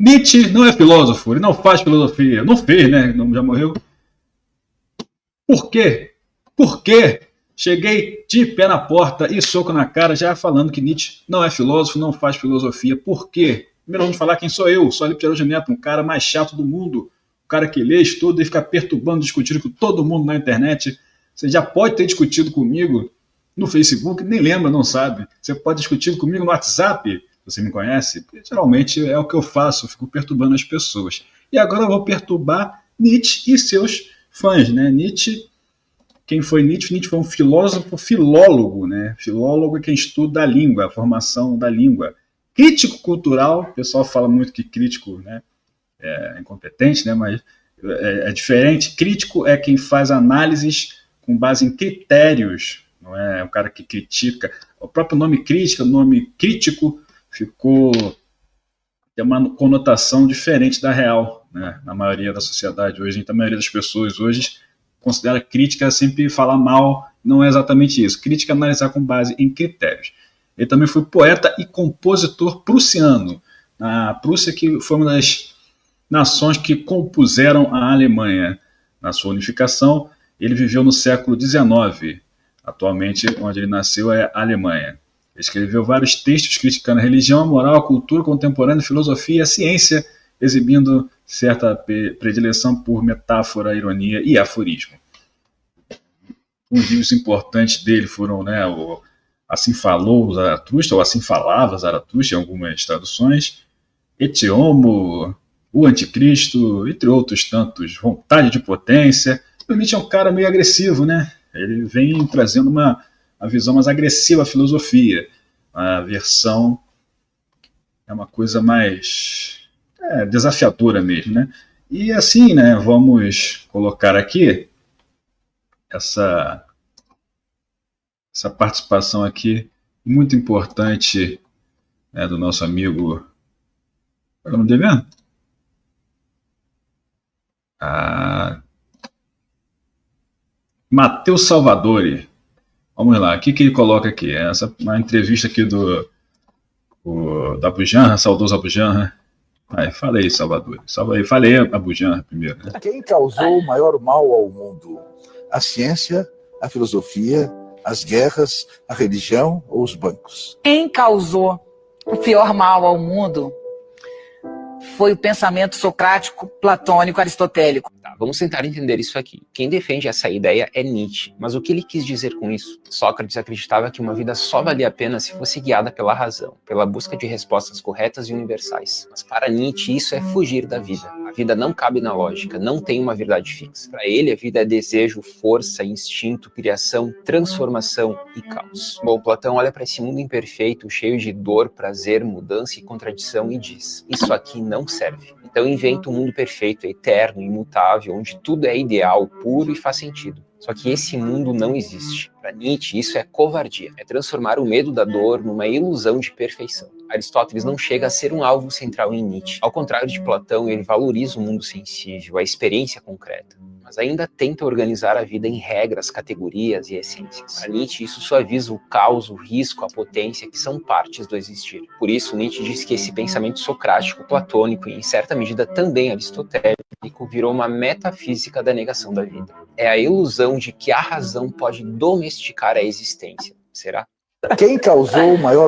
Nietzsche não é filósofo, ele não faz filosofia. Não fez, né? Já morreu. Por quê? Por quê? Cheguei de pé na porta e soco na cara, já falando que Nietzsche não é filósofo, não faz filosofia. Por quê? Primeiro vamos falar quem sou eu. Sou Felipe Araújo Neto, um cara mais chato do mundo. Um cara que lê, estuda e fica perturbando, discutindo com todo mundo na internet. Você já pode ter discutido comigo no Facebook, nem lembra, não sabe. Você pode discutir comigo no WhatsApp, você me conhece. Porque, geralmente é o que eu faço, eu fico perturbando as pessoas. E agora eu vou perturbar Nietzsche e seus fãs, né? Nietzsche, quem foi Nietzsche? Nietzsche foi um filósofo, filólogo, né? Filólogo é quem estuda a língua, a formação da língua. Crítico cultural, o pessoal fala muito que crítico, né, é incompetente, né, mas é diferente. Crítico é quem faz análises com base em critérios, não é o cara que critica. O próprio nome crítica, o nome crítico, tem uma conotação diferente da real, né? Na maioria da sociedade hoje, então a maioria das pessoas hoje considera crítica sempre falar mal, não é exatamente isso. Crítica é analisar com base em critérios. Ele também foi poeta e compositor prussiano. A Prússia, que foi uma das nações que compuseram a Alemanha. Na sua unificação, ele viveu no século XIX. Atualmente, onde ele nasceu é a Alemanha. Ele escreveu vários textos criticando a religião, a moral, a cultura contemporânea, a filosofia e a ciência, exibindo certa predileção por metáfora, ironia e aforismo. Os livros importantes dele foram, né, Assim Falou Zaratustra, ou Assim Falava Zaratustra, em algumas traduções, Et Homo, O Anticristo, entre outros tantos, Vontade de Potência. O Nietzsche é um cara meio agressivo, né? Ele vem trazendo uma visão mais agressiva à filosofia. A versão é uma coisa mais desafiadora mesmo, né? E assim, né, vamos colocar aqui essa participação aqui muito importante, né, do nosso amigo. Qual é o nome dele mesmo? Matheus Salvadori. Vamos lá, o que ele coloca aqui? Uma entrevista aqui da Abujanra, saudoso Abujanra. Falei, Salvador. Falei Abujanra primeiro. Né? Quem causou o maior mal ao mundo? A ciência, a filosofia, as guerras, a religião ou os bancos? Quem causou o pior mal ao mundo foi o pensamento socrático, platônico, aristotélico. Tá, vamos tentar entender isso aqui. Quem defende essa ideia é Nietzsche. Mas o que ele quis dizer com isso? Sócrates acreditava que uma vida só valia a pena se fosse guiada pela razão, pela busca de respostas corretas e universais. Mas para Nietzsche isso é fugir da vida. A vida não cabe na lógica, não tem uma verdade fixa. Para ele a vida é desejo, força, instinto, criação, transformação e caos. Bom, Platão olha para esse mundo imperfeito, cheio de dor, prazer, mudança e contradição e diz: isso aqui não serve. Então inventa um mundo perfeito, eterno, imutável, onde tudo é ideal, puro e faz sentido. Só que esse mundo não existe. Para Nietzsche, isso é covardia. É transformar o medo da dor numa ilusão de perfeição. Aristóteles não chega a ser um alvo central em Nietzsche. Ao contrário de Platão, ele valoriza o mundo sensível, a experiência concreta. Mas ainda tenta organizar a vida em regras, categorias e essências. Para Nietzsche, isso suaviza o caos, o risco, a potência, que são partes do existir. Por isso, Nietzsche diz que esse pensamento socrático, platônico e, em certa medida, também aristotélico, virou uma metafísica da negação da vida. É a ilusão de que a razão pode domesticar a existência. Será? Quem causou o maior...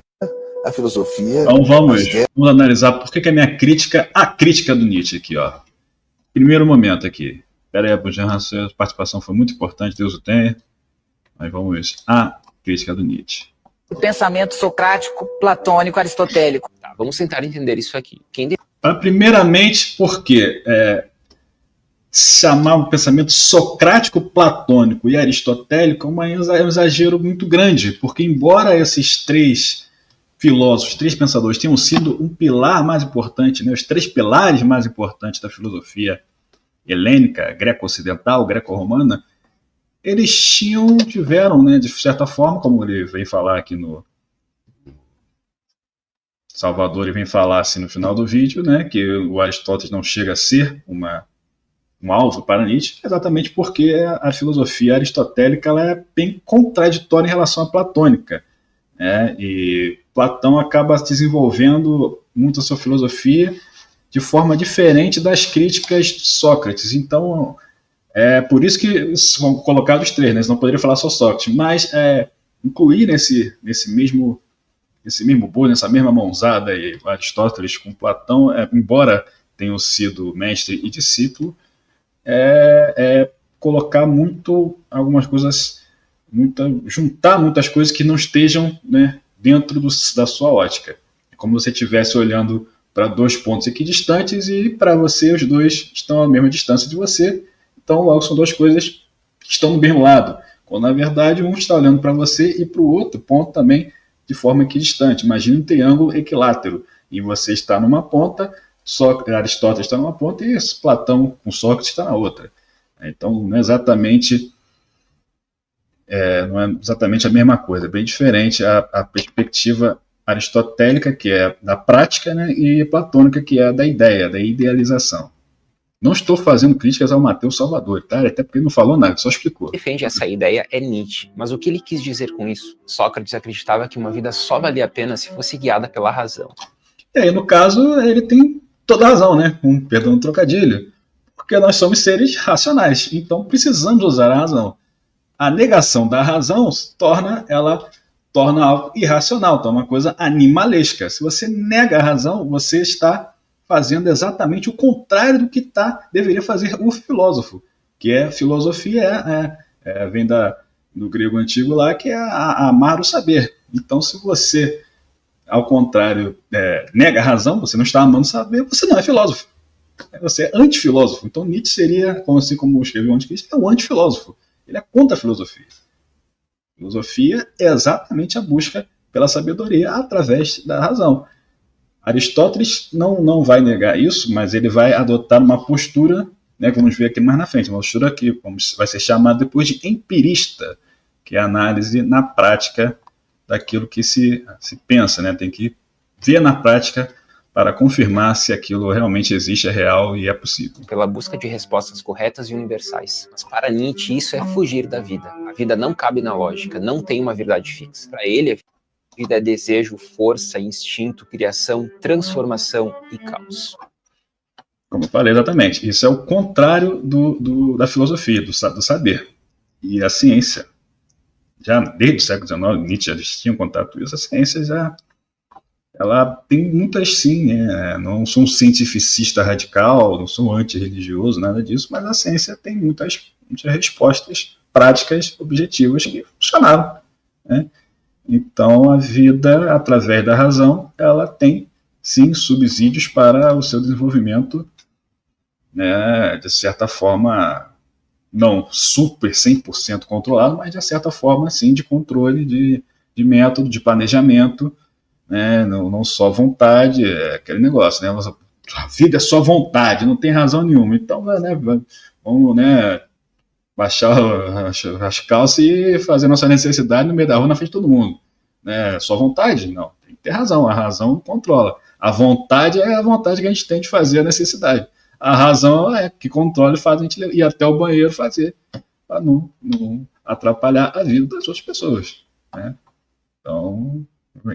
A filosofia... Então vamos analisar por que a minha crítica... A crítica do Nietzsche aqui, ó. Primeiro momento aqui. Espera aí, Abujanra, sua participação foi muito importante, Deus o tenha. Mas vamos à crítica do Nietzsche. O pensamento socrático, platônico, aristotélico. Tá, vamos tentar entender isso aqui. Primeiramente, porque chamar um pensamento socrático, platônico e aristotélico é um exagero muito grande, porque embora esses três filósofos, três pensadores tenham sido um pilar mais importante, né, os três pilares mais importantes da filosofia helênica, greco-ocidental, greco-romana, eles tiveram, né, de certa forma, como ele vem falar aqui no Salvador, ele vem falar assim no final do vídeo, né, que o Aristóteles não chega a ser um alvo para Nietzsche, exatamente porque a filosofia aristotélica ela é bem contraditória em relação à platônica, né, e Platão acaba desenvolvendo muito a sua filosofia de forma diferente das críticas de Sócrates. Então, é por isso que são colocados os três, né? Você não poderia falar só Sócrates, mas incluir nesse mesmo bolo, nessa mesma mãozada aí, Aristóteles com Platão, embora tenham sido mestre e discípulo, colocar algumas coisas, juntar muitas coisas que não estejam, né, dentro da sua ótica. É como se você estivesse olhando para dois pontos equidistantes e para você os dois estão à mesma distância de você, então logo são duas coisas que estão do mesmo lado, quando na verdade um está olhando para você e para o outro ponto também de forma equidistante. Imagine um triângulo equilátero e você está numa ponta, Aristóteles está numa ponta e Platão com Sócrates está na outra. Então não é exatamente a mesma coisa, é bem diferente a perspectiva aristotélica, que é da prática, né, e platônica, que é da ideia, da idealização. Não estou fazendo críticas ao Mateus Salvador, tá? Até porque ele não falou nada, só explicou. Quem defende essa ideia é Nietzsche, mas o que ele quis dizer com isso? Sócrates acreditava que uma vida só valia a pena se fosse guiada pela razão. E aí, no caso, ele tem toda a razão, né? Perdão, um trocadilho. Porque nós somos seres racionais, então precisamos usar a razão. A negação da razão torna algo irracional, torna uma coisa animalesca. Se você nega a razão, você está fazendo exatamente o contrário do que deveria fazer o filósofo, que filosofia vem do grego antigo lá, que é amar o saber. Então, se você, ao contrário, nega a razão, você não está amando o saber, você não é filósofo. Você é antifilósofo. Então, Nietzsche seria, assim como escreveu antes, é um antifilósofo. Ele é contra a filosofia. Filosofia é exatamente a busca pela sabedoria através da razão. Aristóteles não vai negar isso, mas ele vai adotar uma postura, né, que vamos ver aqui mais na frente, uma postura que vai ser chamada depois de empirista, que é a análise na prática daquilo que se pensa, né? Tem que ver na prática para confirmar se aquilo realmente existe, é real e é possível. Pela busca de respostas corretas e universais. Mas para Nietzsche isso é fugir da vida. A vida não cabe na lógica, não tem uma verdade fixa. Para ele, a vida é desejo, força, instinto, criação, transformação e caos. Como eu falei, exatamente. Isso é o contrário da filosofia, do saber. E a ciência, já desde o século XIX, Nietzsche já tinha contato com isso, a ciência ela tem muitas, sim, não sou um cientificista radical, não sou um antirreligioso, nada disso, mas a ciência tem muitas respostas práticas, objetivas que funcionaram, né? Então, a vida, através da razão, ela tem, sim, subsídios para o seu desenvolvimento, né, de certa forma, não super 100% controlado, mas de certa forma, sim, de controle, de método, de planejamento, né, não só vontade, aquele negócio, né, a vida é só vontade, não tem razão nenhuma, então, né, vamos, né, baixar as calças e fazer nossa necessidade no meio da rua na frente de todo mundo, né, só vontade? Não, tem que ter razão, a razão controla, a vontade é a vontade que a gente tem de fazer a necessidade, a razão é que controla e faz a gente ir até o banheiro fazer, para não atrapalhar a vida das outras pessoas, né. Então,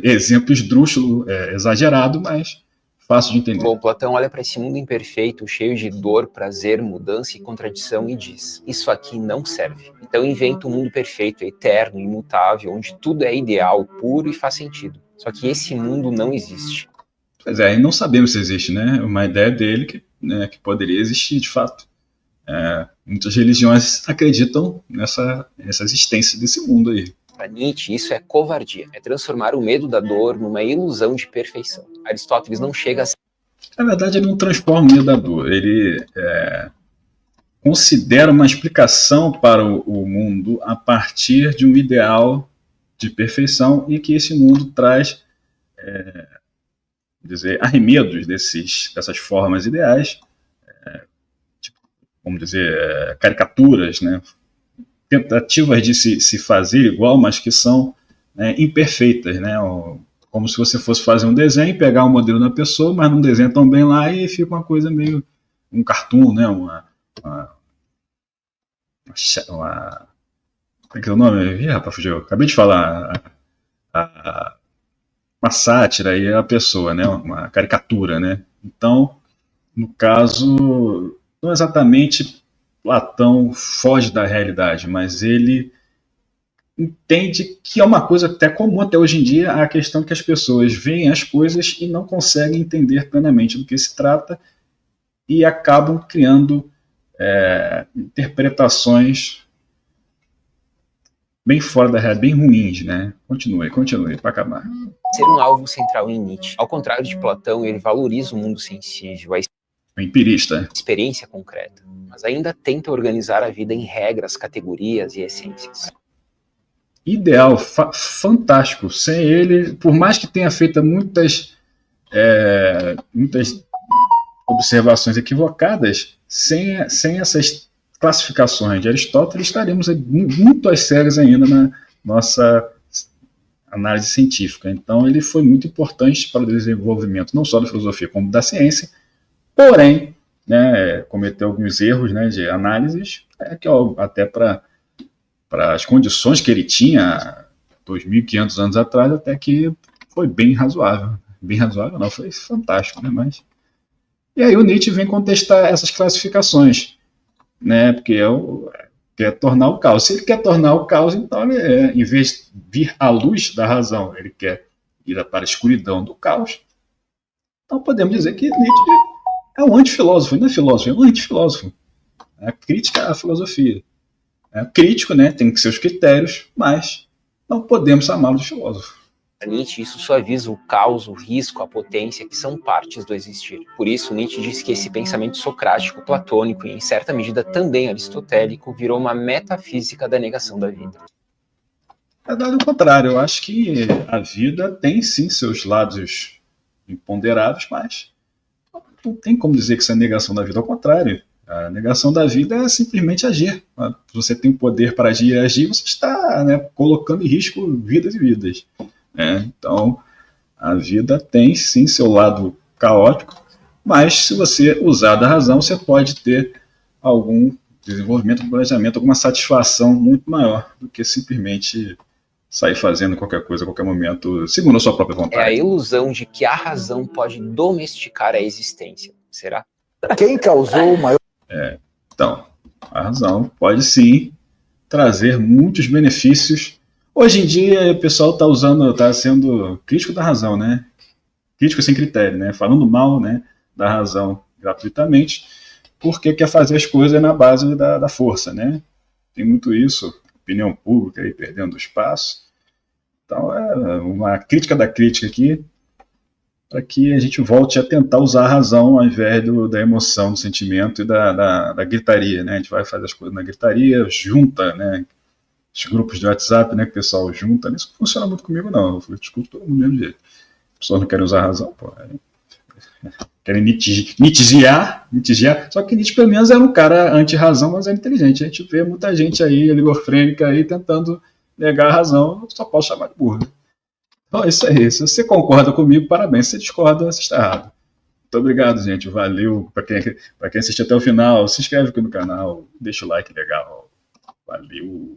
exemplo esdrúxulo, exagerado, mas fácil de entender. Bom, Platão olha para esse mundo imperfeito, cheio de dor, prazer, mudança e contradição e diz: isso aqui não serve. Então inventa um mundo perfeito, eterno, imutável, onde tudo é ideal, puro e faz sentido. Só que esse mundo não existe. Pois é, e não sabemos se existe, né? Uma ideia dele que poderia existir, de fato. Muitas religiões acreditam nessa existência desse mundo aí. Para Nietzsche, isso é covardia. É transformar o medo da dor numa ilusão de perfeição. Aristóteles não chega a... Na verdade, ele não transforma o medo da dor. Ele considera uma explicação para o mundo a partir de um ideal de perfeição e que esse mundo traz arremedos dessas formas ideais, vamos dizer, caricaturas, né? Tentativas de se fazer igual, mas que são imperfeitas, né? Como se você fosse fazer um desenho, pegar o modelo da pessoa, mas não desenha tão bem lá e fica uma coisa meio um cartoon, né? Como é que é o nome? Ih, rapaz, fugiu. Acabei de falar. Uma sátira e a pessoa, né? Uma caricatura, né? Então, no caso, não exatamente Platão foge da realidade, mas ele entende que é uma coisa até comum até hoje em dia, a questão que as pessoas veem as coisas e não conseguem entender plenamente do que se trata e acabam criando interpretações bem fora da realidade, bem ruins, né? Continue, para acabar. Ser um alvo central em Nietzsche. Ao contrário de Platão, ele valoriza o mundo sensível, a O empirista. experiência concreta, mas ainda tenta organizar a vida em regras, categorias e essências. Ideal, fantástico. Sem ele, por mais que tenha feito muitas observações equivocadas, sem essas classificações de Aristóteles, estaremos muito às cegas ainda na nossa análise científica. Então, ele foi muito importante para o desenvolvimento não só da filosofia, como da ciência, porém, né, cometeu alguns erros, né, de análises, até para as condições que ele tinha 2.500 anos atrás, até que foi bem razoável. Bem razoável não, foi fantástico, né, mas... E aí o Nietzsche vem contestar essas classificações, né, porque quer tornar o caos. Se ele quer tornar o caos, então, em vez de vir à luz da razão, ele quer ir para a escuridão do caos. Então podemos dizer que Nietzsche é um antifilósofo, não é filósofo, é um antifilósofo. É a crítica à filosofia. É crítico, né, tem que ser os critérios, mas não podemos chamá-lo de filósofo. Para Nietzsche, isso suaviza o caos, o risco, a potência, que são partes do existir. Por isso, Nietzsche diz que esse pensamento socrático, platônico e, em certa medida, também aristotélico, virou uma metafísica da negação da vida. É dado o contrário, eu acho que a vida tem sim seus lados imponderáveis, mas não tem como dizer que isso é negação da vida, ao contrário. A negação da vida é simplesmente agir. Se você tem o poder para agir e agir, você está, né, colocando em risco vidas e vidas. Então, a vida tem sim seu lado caótico, mas se você usar da razão, você pode ter algum desenvolvimento, um planejamento, alguma satisfação muito maior do que simplesmente sair fazendo qualquer coisa a qualquer momento, segundo a sua própria vontade. É a ilusão de que a razão pode domesticar a existência. Será? Quem causou o maior... Então, a razão pode sim trazer muitos benefícios. Hoje em dia o pessoal está sendo crítico da razão, né? Crítico sem critério, né? Falando mal, né, da razão gratuitamente, porque quer fazer as coisas na base da força, né? Tem muito isso, opinião pública aí perdendo espaço. Então é uma crítica da crítica aqui, para que a gente volte a tentar usar a razão ao invés da emoção, do sentimento e da gritaria, né? A gente vai fazer as coisas na gritaria, junta, né? Os grupos de WhatsApp, né, que o pessoal junta, isso não funciona muito comigo, não. Eu discuto todo mundo do mesmo jeito. As pessoas não querem usar a razão, pô. Querem nitigiar. Só que Nietzsche, pelo menos, era um cara anti-razão, mas é inteligente. A gente vê muita gente aí, oligofrênica aí, tentando negar a razão, eu só posso chamar de burro. Então é isso aí. Se você concorda comigo, parabéns. Se você discorda, você está errado. Muito obrigado, gente. Valeu. Para quem assistiu até o final, se inscreve aqui no canal, deixa o like legal. Valeu.